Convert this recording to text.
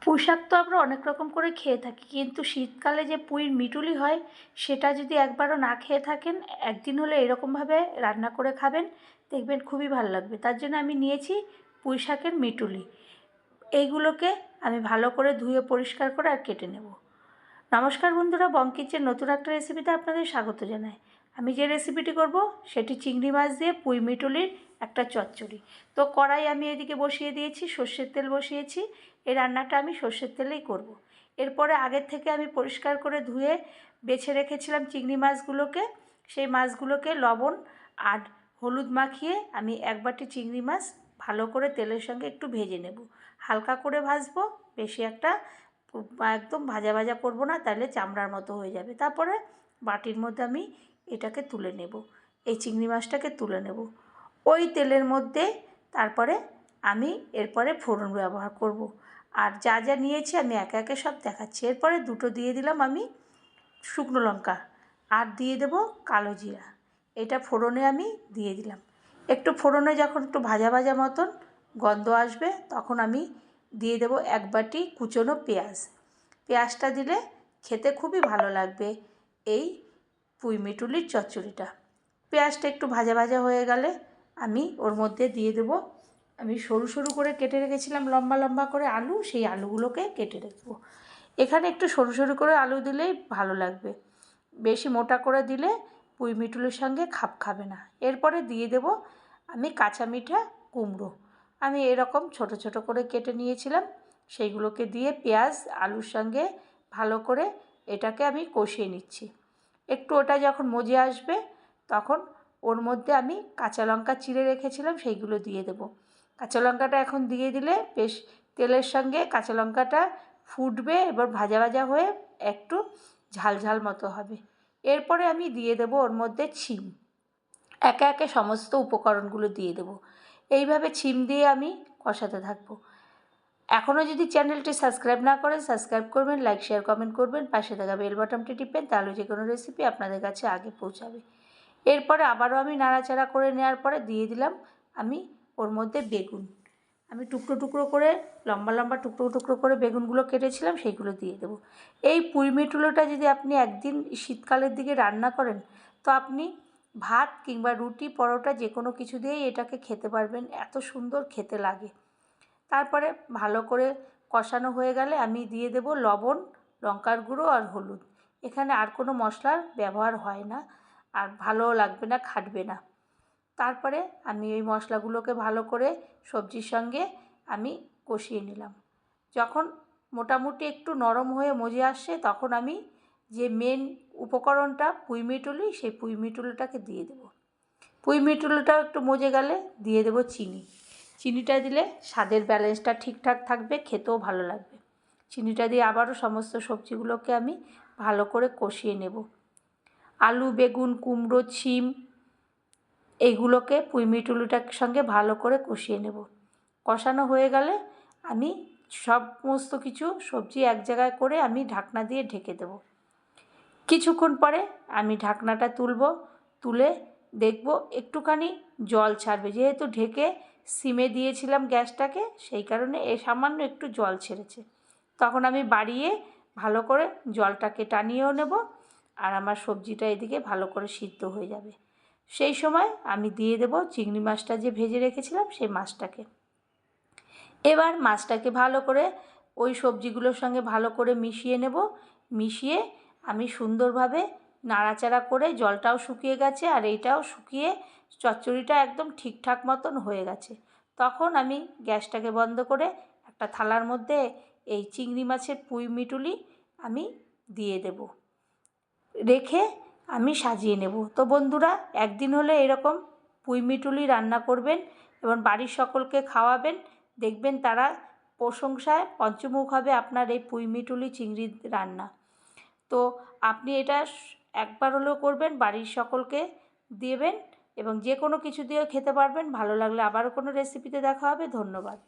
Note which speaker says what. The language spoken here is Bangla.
Speaker 1: পুঁই শাক তো আমরা অনেক রকম করে খেয়ে থাকি, কিন্তু শীতকালে যে পুঁইয়ের মিটুলি হয় সেটা যদি একবারও না খেয়ে থাকেন, একদিন হলে এরকমভাবে রান্না করে খাবেন, দেখবেন খুবই ভালো লাগবে। তার জন্য আমি নিয়েছি পুঁই শাকের মিটুলি। এইগুলোকে আমি ভালো করে ধুয়ে পরিষ্কার করে আর কেটে নেব। নমস্কার বন্ধুরা, বং কিচেন নতুন একটা রেসিপিতে আপনাদের স্বাগত জানাই। আমি যে রেসিপিটি করব সেটি চিংড়ি মাছ দিয়ে পুঁই মিটুলির একটা চচ্চড়ি। তো কড়াই আমি এদিকে বসিয়ে দিয়েছি, সর্ষের তেল বসিয়েছি। এই রান্নাটা আমি সর্ষের তেলেই করব। এরপরে আগের থেকে আমি পরিষ্কার করে ধুয়ে বেছে রেখেছিলাম চিংড়ি মাছগুলোকে। সেই মাছগুলোকে লবণ আর হলুদ মাখিয়ে আমি এক বাটি চিংড়ি মাছ ভালো করে তেলের সঙ্গে একটু ভেজে নেব। হালকা করে ভাজবো, বেশি একটা একদম ভাজা ভাজা করবো না, তাহলে চামড়ার মতো হয়ে যাবে। তারপরে বাটির মধ্যে আমি এটাকে তুলে নেব, এই চিংড়ি মাছটাকে তুলে নেব ওই তেলের মধ্যে। তারপরে আমি এরপরে ফোড়ন ব্যবহার করব। আর যা যা নিয়েছি আমি একে একে সব দেখাচ্ছি। এরপরে দুটো দিয়ে দিলাম আমি শুকনো লঙ্কা, আর দিয়ে দেব কালো জিরা। এটা ফোড়নে আমি দিয়ে দিলাম। একটু ফোড়নে যখন একটু ভাজা ভাজা মতন গন্ধ আসবে, তখন আমি দিয়ে দেব এক বাটি কুচনো পেঁয়াজ। পেঁয়াজটা দিলে খেতে খুবই ভালো লাগবে এই পুঁই মিটুলির চচ্চড়িটা। পেঁয়াজটা একটু ভাজা ভাজা হয়ে গেলে আমি ওর মধ্যে দিয়ে দেব আমি সরু সরু করে কেটে রেখেছিলাম লম্বা লম্বা করে আলু, সেই আলুগুলোকে কেটে রাখবো। এখানে একটু সরু সরু করে আলু দিলেই ভালো লাগবে, বেশি মোটা করে দিলে পুঁই মিটুলির সঙ্গে খাপ খাবে না। এরপরে দিয়ে দেব আমি কাঁচা মিঠা কুমড়ো। আমি এরকম ছোট ছোট করে কেটে নিয়েছিলাম, সেইগুলোকে দিয়ে পেঁয়াজ আলুর সঙ্গে ভালো করে এটাকে আমি কষিয়ে নিচ্ছি। একটু ওটা যখন মজে আসবে, তখন ওর মধ্যে আমি কাঁচা লঙ্কা চিড়ে রেখেছিলাম, সেইগুলো দিয়ে দেব। কাঁচা লঙ্কাটা এখন দিয়ে দিলে বেশ তেলের সঙ্গে কাঁচা লঙ্কাটা ফুটবে, এবার ভাজা ভাজা হয়ে একটু ঝাল ঝাল মতো হবে। এরপরে আমি দিয়ে দেব ওর মধ্যে শিম। একে একে সমস্ত উপকরণগুলো দিয়ে দেব। এইভাবে শিম দিয়ে আমি কষাতে থাকবো। এখনও যদি চ্যানেলটি সাবস্ক্রাইব না করেন, সাবস্ক্রাইব করবেন, লাইক শেয়ার কমেন্ট করবেন, পাশে থাকা বেল বাটনটি টিপবেন, তাহলে যে কোনো রেসিপি আপনাদের কাছে আগে পৌঁছাবে। এরপরে আবারও আমি নাড়াচাড়া করে নেওয়ার পরে দিয়ে দিলাম আমি ওর মধ্যে বেগুন। আমি টুকরো টুকরো করে লম্বা লম্বা টুকরো টুকরো করে বেগুনগুলো কেটেছিলাম, সেইগুলো দিয়ে দেবো। এই পুঁই মিটুলোটা যদি আপনি একদিন শীতকালের দিকে রান্না করেন, তো আপনি ভাত কিংবা রুটি পরোটা যে কোনো কিছু দিয়েই এটাকে খেতে পারবেন, এত সুন্দর খেতে লাগে। তারপরে ভালো করে কষানো হয়ে গেলে আমি দিয়ে দেব লবণ, লঙ্কার গুঁড়ো আর হলুদ। এখানে আর কোনো মশলার ব্যবহার হয় না, আর ভালোও লাগবে না, খাটবে না। তারপরে আমি এই মশলাগুলোকে ভালো করে সবজির সঙ্গে আমি কষিয়ে নিলাম। যখন মোটামুটি একটু নরম হয়ে মজে আসছে, তখন আমি যে মেন উপকরণটা পুঁই মিটুলি, সেই পুঁই মিটুলিটাকে দিয়ে দেব। পুঁই মিটুলিটাও একটু মজে গেলে দিয়ে দেব চিনি। চিনিটা দিলে স্বাদের ব্যালেন্সটা ঠিকঠাক থাকবে, খেতেও ভালো লাগবে। চিনিটা দিয়ে আবারও সমস্ত সবজিগুলোকে আমি ভালো করে কষিয়ে নেব। আলু, বেগুন, কুমড়ো, শিম এইগুলোকে পুঁই মিটুলিটার সঙ্গে ভালো করে কষিয়ে নেব। কষানো হয়ে গেলে আমি সমস্ত কিছু সবজি এক জায়গায় করে আমি ঢাকনা দিয়ে ঢেকে দেব। কিছুক্ষণ পরে আমি ঢাকনাটা তুলে দেখব একটুখানি জল ছাড়বে। যেহেতু ঢেকে সিমে দিয়েছিলাম গ্যাসটাকে, সেই কারণে সামান্য একটু জল ছেড়েছে। তখন আমি বাড়িয়ে ভালো করে জলটাকে টানিয়েও নেব, আর আমার সবজিটা এদিকে ভালো করে সিদ্ধ হয়ে যাবে। সেই সময় আমি দিয়ে দেব চিংড়ি মাছটা যে ভেজে রেখেছিলাম, সেই মাছটাকে। এবার মাছটাকে ভালো করে ওই সবজিগুলোর সঙ্গে ভালো করে মিশিয়ে নেব। মিশিয়ে আমি সুন্দরভাবে নাড়াচাড়া করে, জলটাও শুকিয়ে গেছে আর এইটাও শুকিয়ে চচ্চড়িটা একদম ঠিকঠাক মতন হয়ে গেছে। তখন আমি গ্যাসটাকে বন্ধ করে একটা থালার মধ্যে এই চিংড়ি মাছের পুঁই মিটুলি আমি দিয়ে দেব, রেখে আমি সাজিয়ে নেব। তো বন্ধুরা, একদিন হলে এরকম পুঁই মিটুলি রান্না করবেন এবং বাড়ির সকলকে খাওয়াবেন, দেখবেন তারা প্রশংসায় পঞ্চমুখ হবে আপনার এই পুঁই মিটুলি চিংড়ির রান্না। তো আপনি এটা একবার হলেও করবেন, বাড়ির সকলকে দেবেন এবং যে কোনো কিছু দিয়েও খেতে পারবেন। ভালো লাগলে আবারও কোনো রেসিপিতে দেখা হবে। ধন্যবাদ।